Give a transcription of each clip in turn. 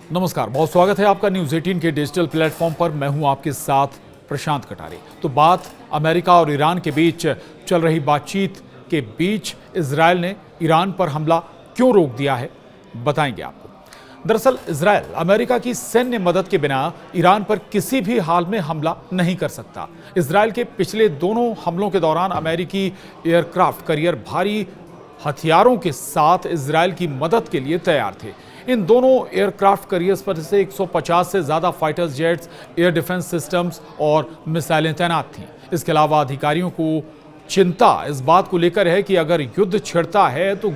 नमस्कार, बहुत स्वागत है आपका न्यूज़ 18 के डिजिटल प्लेटफॉर्म पर। मैं हूं आपके साथ प्रशांत कटारे। तो बात अमेरिका और ईरान के बीच चल रही बातचीत के बीच इजरायल ने ईरान पर हमला क्यों रोक दिया है, बताएंगे आपको। दरअसल इजरायल अमेरिका की सैन्य मदद के बिना ईरान पर किसी भी हाल में हमला नहीं कर सकता। इजरायल के पिछले दोनों हमलों के दौरान अमेरिकी एयरक्राफ्ट कैरियर भारी हथियारों के साथ इजरायल की मदद के लिए तैयार थे। इन दोनों एयरक्राफ्ट कैरियर्स पर से 150 से ज़्यादा fighter jets, air defence systems और मिसाइलें तैनात थीं। इसके अलावा अधिकारियों को चिंता इस बात को लेकर है कि अगर युद्ध छिड़ता है तो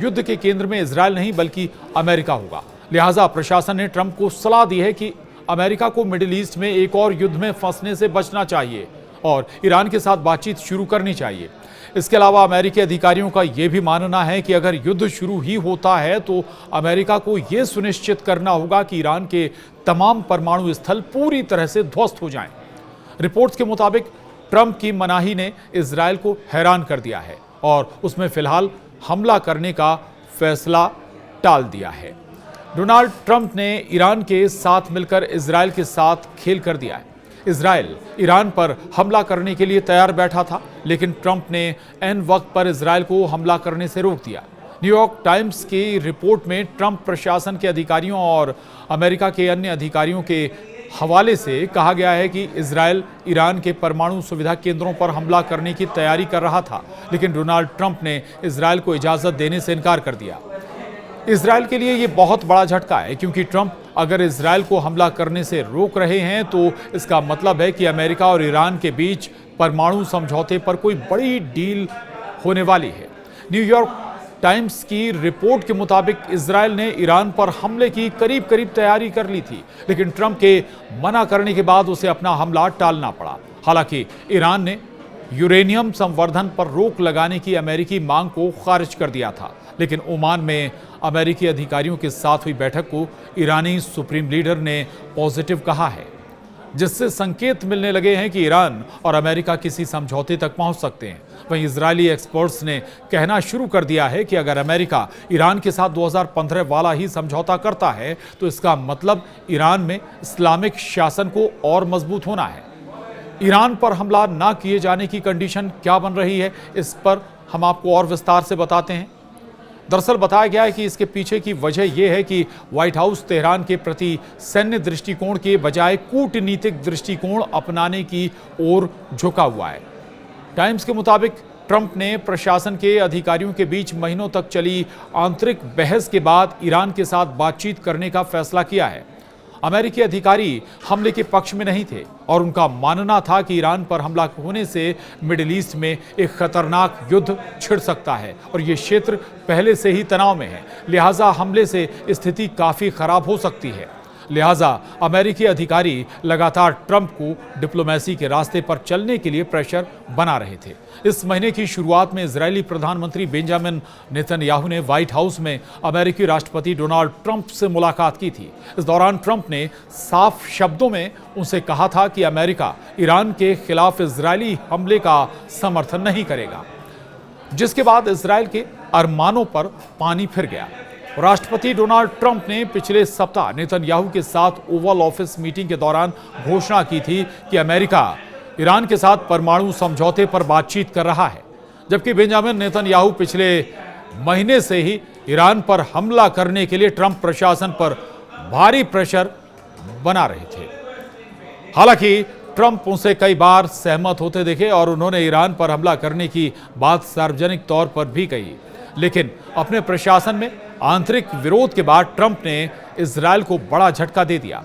युद्ध के केंद्र में इजरायल नहीं बल्कि अमेरिका होगा। लिहाजा प्रशासन ने ट्रंप को सलाह दी है कि अमेरिका को मिडिल ईस्ट में एक और युद्ध में फंसने से बचना चाहिए और ईरान के साथ बातचीत शुरू करनी चाहिए। इसके अलावा अमेरिकी अधिकारियों का यह भी मानना है कि अगर युद्ध शुरू ही होता है तो अमेरिका को यह सुनिश्चित करना होगा कि ईरान के तमाम परमाणु स्थल पूरी तरह से ध्वस्त हो जाएं। रिपोर्ट्स के मुताबिक ट्रंप की मनाही ने इजरायल को हैरान कर दिया है और उसमें फिलहाल हमला करने का फैसला टाल दिया है। डोनाल्ड ट्रंप ने ईरान के साथ मिलकर इजरायल के साथ खेल कर दिया है। इजरायल ईरान पर हमला करने के लिए तैयार बैठा था, लेकिन ट्रंप ने ऐन वक्त पर इजरायल को हमला करने से रोक दिया। न्यूयॉर्क टाइम्स की रिपोर्ट में ट्रंप प्रशासन के अधिकारियों और अमेरिका के अन्य अधिकारियों के हवाले से कहा गया है कि इजरायल ईरान के परमाणु सुविधा केंद्रों पर हमला करने की तैयारी कर रहा था, लेकिन डोनाल्ड ट्रंप ने इजरायल को इजाजत देने से इनकार कर दिया। इजरायल के लिए ये बहुत बड़ा झटका है, क्योंकि ट्रंप अगर इजरायल को हमला करने से रोक रहे हैं तो इसका मतलब है कि अमेरिका और ईरान के बीच परमाणु समझौते पर कोई बड़ी डील होने वाली है। न्यूयॉर्क टाइम्स की रिपोर्ट के मुताबिक इजरायल ने ईरान पर हमले की करीब करीब तैयारी कर ली थी, लेकिन ट्रंप के मना करने के बाद उसे अपना हमला टालना पड़ा। हालांकि ईरान ने यूरेनियम संवर्धन पर रोक लगाने की अमेरिकी मांग को खारिज कर दिया था, लेकिन ओमान में अमेरिकी अधिकारियों के साथ हुई बैठक को ईरानी सुप्रीम लीडर ने पॉजिटिव कहा है, जिससे संकेत मिलने लगे हैं कि ईरान और अमेरिका किसी समझौते तक पहुंच सकते हैं। वहीं इजरायली एक्सपर्ट्स ने कहना शुरू कर दिया है कि अगर अमेरिका ईरान के साथ 2015 वाला ही समझौता करता है तो इसका मतलब ईरान में इस्लामिक शासन को और मजबूत होना है। ईरान पर हमला ना किए जाने की कंडीशन क्या बन रही है, इस पर हम आपको और विस्तार से बताते हैं। दरअसल बताया गया है कि इसके पीछे की वजह यह है कि व्हाइट हाउस तेहरान के प्रति सैन्य दृष्टिकोण के बजाय कूटनीतिक दृष्टिकोण अपनाने की ओर झुका हुआ है। टाइम्स के मुताबिक ट्रंप ने प्रशासन के अधिकारियों के बीच महीनों तक चली आंतरिक बहस के बाद ईरान के साथ बातचीत करने का फैसला किया है। अमेरिकी अधिकारी हमले के पक्ष में नहीं थे और उनका मानना था कि ईरान पर हमला होने से मिडिल ईस्ट में एक खतरनाक युद्ध छिड़ सकता है और ये क्षेत्र पहले से ही तनाव में है, लिहाजा हमले से स्थिति काफ़ी खराब हो सकती है। लिहाजा अमेरिकी अधिकारी लगातार ट्रंप को डिप्लोमेसी के रास्ते पर चलने के लिए प्रेशर बना रहे थे। इस महीने की शुरुआत में इजरायली प्रधानमंत्री बेंजामिन नेतन्याहू ने व्हाइट हाउस में अमेरिकी राष्ट्रपति डोनाल्ड ट्रंप से मुलाकात की थी। इस दौरान ट्रंप ने साफ शब्दों में उनसे कहा था कि अमेरिका ईरान के खिलाफ इजरायली हमले का समर्थन नहीं करेगा, जिसके बाद इजरायल के अरमानों पर पानी फिर गया। राष्ट्रपति डोनाल्ड ट्रंप ने पिछले सप्ताह नेतन्याहू के साथ ओवल ऑफिस मीटिंग के दौरान घोषणा की थी कि अमेरिका ईरान के साथ परमाणु समझौते पर बातचीत कर रहा है, जबकि बेंजामिन नेतन्याहू पिछले महीने से ही ईरान पर हमला करने के लिए ट्रंप प्रशासन पर भारी प्रेशर बना रहे थे। हालांकि ट्रंप उनसे कई बार सहमत होते दिखे और उन्होंने ईरान पर हमला करने की बात सार्वजनिक तौर पर भी कही, लेकिन अपने प्रशासन में आंतरिक विरोध के बाद ट्रंप ने इजरायल को बड़ा झटका दे दिया।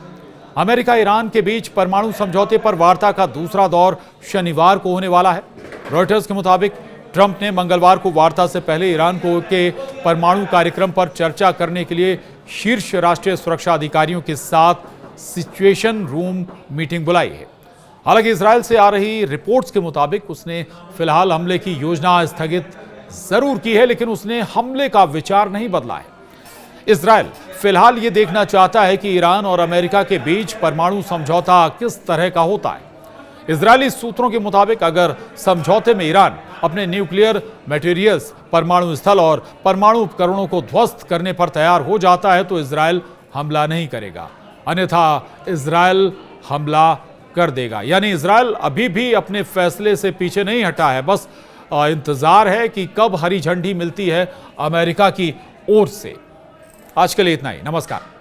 अमेरिका ईरान के बीच परमाणु समझौते पर वार्ता का दूसरा दौर शनिवार को होने वाला है। रॉयटर्स के मुताबिक ट्रंप ने मंगलवार को वार्ता से पहले ईरान को के परमाणु कार्यक्रम पर चर्चा करने के लिए शीर्ष राष्ट्रीय सुरक्षा अधिकारियों के साथ सिचुएशन रूम मीटिंग बुलाई है। हालांकि इजरायल से आ रही रिपोर्ट्स के मुताबिक उसने फिलहाल हमले की योजना स्थगित जरूर की है, लेकिन उसने हमले का विचार नहीं बदला है। इजरायल फिलहाल ये देखना चाहता है कि ईरान और अमेरिका के बीच परमाणु समझौता किस तरह का होता है। इजरायली सूत्रों के मुताबिक अगर समझौते में ईरान अपने न्यूक्लियर मटेरियल्स, परमाणु स्थल और परमाणु उपकरणों को ध्वस्त करने पर तैयार हो जाता है तो इजरायल हमला नहीं करेगा, अन्यथा इजरायल हमला कर देगा। यानी इजरायल अभी भी अपने फैसले से पीछे नहीं हटा है, बस इंतजार है कि कब हरी झंडी मिलती है अमेरिका की ओर से। आज के लिए इतना ही, नमस्कार।